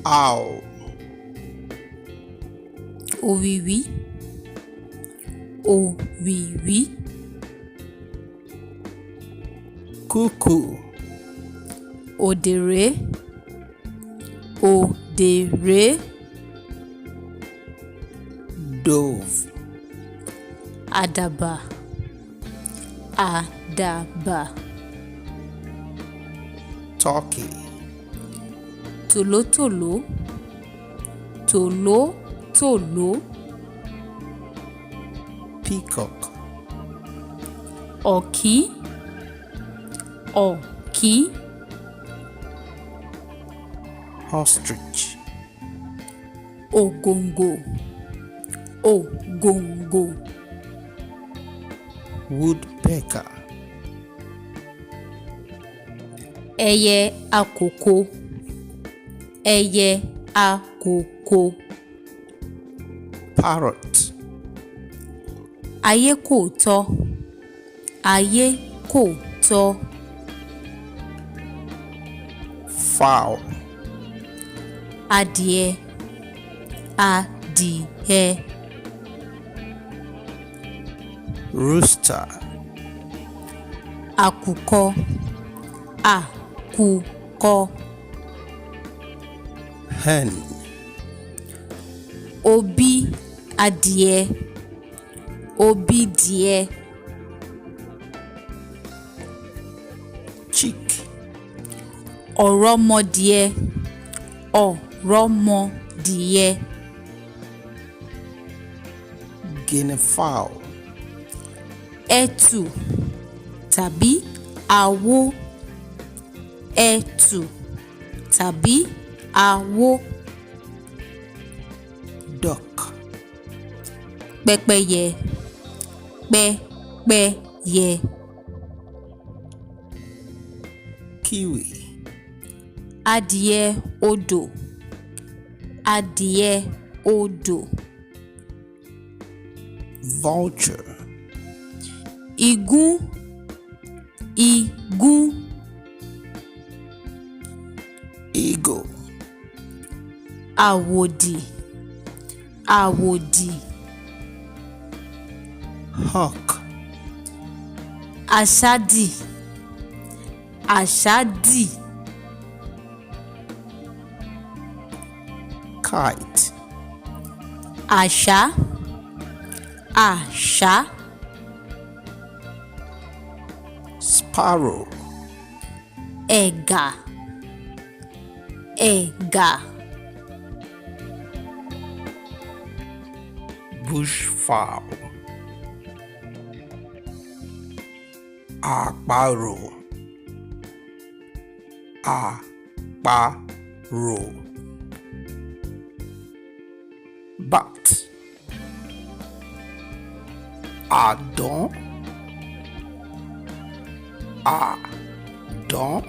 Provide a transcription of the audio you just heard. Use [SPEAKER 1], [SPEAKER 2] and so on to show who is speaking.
[SPEAKER 1] Owl.
[SPEAKER 2] Òwìwí, òwìwí.
[SPEAKER 1] Cuckoo.
[SPEAKER 2] Òdèré, òdèré.
[SPEAKER 1] Dove.
[SPEAKER 2] Àdàbà, àdàbà.
[SPEAKER 1] Turkey.
[SPEAKER 2] Tòlótòló, tòlótòló.
[SPEAKER 1] Peacock.
[SPEAKER 2] Ọ̀kí, ọ̀kí.
[SPEAKER 1] Ostrich.
[SPEAKER 2] Ògòǹgò, ògòǹgò.
[SPEAKER 1] Woodpecker.
[SPEAKER 2] Ẹyẹ àkókò, ẹyẹ àkókò.
[SPEAKER 1] Parrot.
[SPEAKER 2] Ayé kò tọ́, ayé kò tọ́.
[SPEAKER 1] Fowl.
[SPEAKER 2] Adìẹ, adìẹ.
[SPEAKER 1] Rooster.
[SPEAKER 2] Àkùkọ, àkùkọ.
[SPEAKER 1] Hen.
[SPEAKER 2] Òbí adìẹ, òbí díẹ̀.
[SPEAKER 1] Chick.
[SPEAKER 2] Ọ̀rọ̀mọdìẹ, ọ̀rọ̀mọdìẹ.
[SPEAKER 1] Guinea fowl.
[SPEAKER 2] Ẹtù tàbí àwo, ẹtù tàbí àwo.
[SPEAKER 1] Duck.
[SPEAKER 2] Pẹ́pẹ́yẹ, pẹ́pẹ́yẹ.
[SPEAKER 1] Kiwi.
[SPEAKER 2] Adìẹ odò, adìẹ odò.
[SPEAKER 1] Vulture.
[SPEAKER 2] Igún, igún.
[SPEAKER 1] Eagle.
[SPEAKER 2] Àwòdì, àwòdì.
[SPEAKER 1] Hawk.
[SPEAKER 2] Àṣádì, àṣádì.
[SPEAKER 1] Kite.
[SPEAKER 2] Àṣá, àṣá.
[SPEAKER 1] Sparrow.
[SPEAKER 2] Ẹ̀gà, ẹ̀gà.
[SPEAKER 1] Bushfowl. Àparò. Àparò. Bat. Àdán. Àdán.